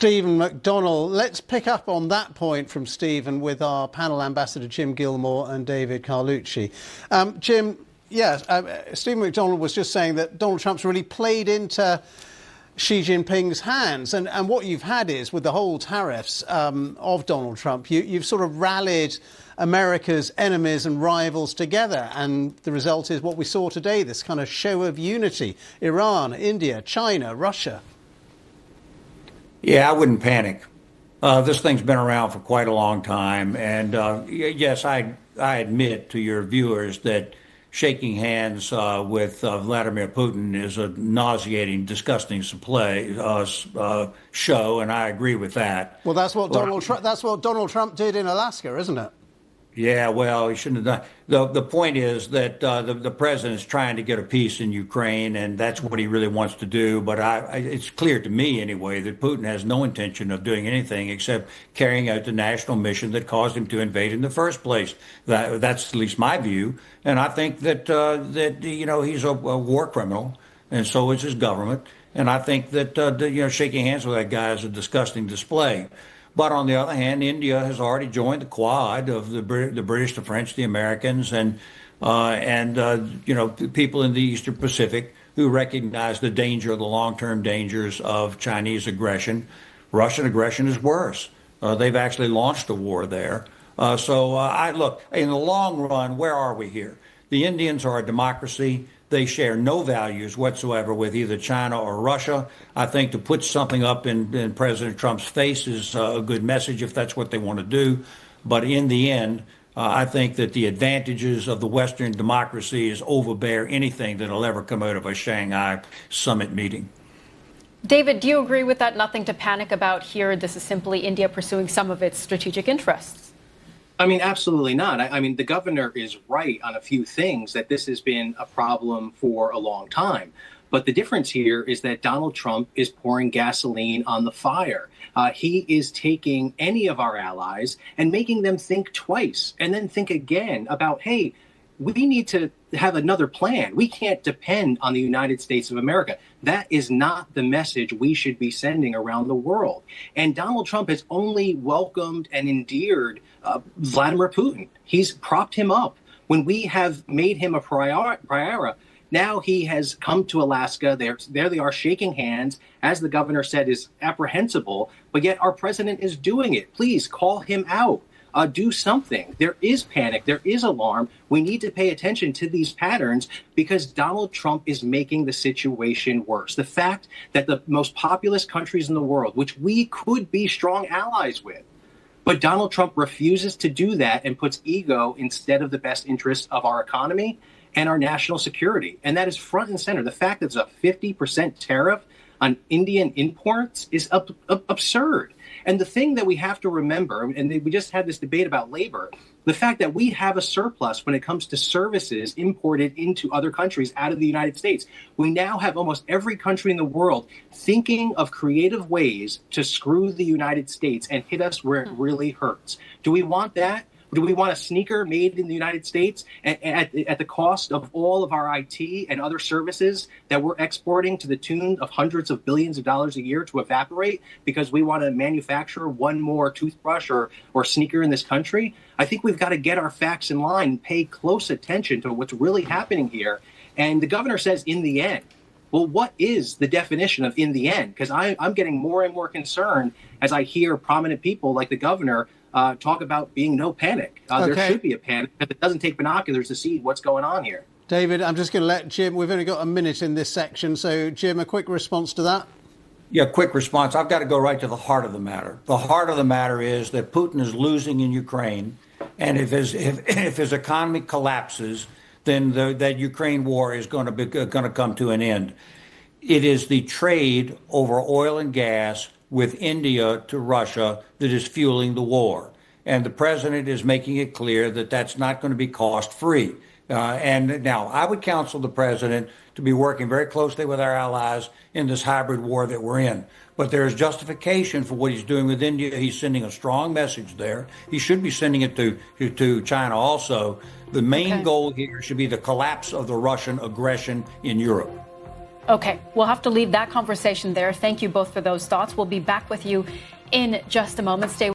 Stephen McDonnell. Let's pick up on that point from Stephen with our panel ambassador Jim Gilmore and David Carlucci. Jim, yes, Stephen McDonnell was just saying that Donald Trump's really played into Xi Jinping's hands. And what you've had is, with the whole tariffs of Donald Trump, you've sort of rallied America's enemies and rivals together. And the result is what we saw today, this kind of show of unity. Iran, India, China, Russia. Yeah, I wouldn't panic. This thing's been around for quite a long time. And yes, I admit to your viewers that shaking hands with Vladimir Putin is a nauseating, disgusting show, and I agree with that. Well, that's what Donald Trump did in Alaska, isn't it? Yeah, well, he shouldn't have done. The point is that the president is trying to get a peace in Ukraine, and that's what he really wants to do. But it's clear to me, anyway, that Putin has no intention of doing anything except carrying out the national mission that caused him to invade in the first place. That's at least my view, and I think that he's a war criminal, and so is his government. And I think that shaking hands with that guy is a disgusting display. But on the other hand, India has already joined the Quad of the British, the French, the Americans, and people in the Eastern Pacific who recognize the danger, the long-term dangers of Chinese aggression. Russian aggression is worse. They've actually launched a war there. Look, in the long run, where are we here? The Indians are a democracy. They share no values whatsoever with either China or Russia. I think to put something up in President Trump's face is a good message if that's what they want to do. But in the end, I think that the advantages of the Western democracies overbear anything that will ever come out of a Shanghai summit meeting. David, do you agree with that? Nothing to panic about here. This is simply India pursuing some of its strategic interests. I mean, absolutely not. I mean, the governor is right on a few things, that this has been a problem for a long time. But the difference here is that Donald Trump is pouring gasoline on the fire. He is taking any of our allies and making them think twice and then think again about, hey, we need to have another plan. We can't depend on the United States of America. That is not the message we should be sending around the world. And Donald Trump has only welcomed and endeared Vladimir Putin. He's propped him up. When we have made him a pariah, now he has come to Alaska. There they are shaking hands. As the governor said, is apprehensible, but yet our president is doing it. Please call him out. Do something. There is panic. There is alarm. We need to pay attention to these patterns because Donald Trump is making the situation worse. The fact that the most populous countries in the world, which we could be strong allies with, but Donald Trump refuses to do that and puts ego instead of the best interests of our economy and our national security. And that is front and center. The fact that there's a 50% tariff on Indian imports is absurd. And the thing that we have to remember, and we just had this debate about labor, the fact that we have a surplus when it comes to services imported into other countries out of the United States. We now have almost every country in the world thinking of creative ways to screw the United States and hit us where it really hurts. Do we want that? Do we want a sneaker made in the United States at the cost of all of our IT and other services that we're exporting to the tune of hundreds of billions of dollars a year to evaporate because we want to manufacture one more toothbrush or sneaker in this country? I think we've got to get our facts in line and pay close attention to what's really happening here. And the governor says, in the end. Well, what is the definition of in the end? Because I'm getting more and more concerned as I hear prominent people like the governor talk about being no panic. There should be a panic, but it doesn't take binoculars to see what's going on here. David, I'm just going to let Jim, we've only got a minute in this section. So, Jim, a quick response to that? Yeah, quick response. I've got to go right to the heart of the matter. The heart of the matter is that Putin is losing in Ukraine. And if his economy collapses, then that Ukraine war is going to come to an end. It is the trade over oil and gas with India to Russia that is fueling the war. And the president is making it clear that that's not going to be cost-free. And now I would counsel the president to be working very closely with our allies in this hybrid war that we're in. But there is justification for what he's doing with India. He's sending a strong message there. He should be sending it to China also. The main goal here should be the collapse of the Russian aggression in Europe. Okay, we'll have to leave that conversation there. Thank you both for those thoughts. We'll be back with you in just a moment. Stay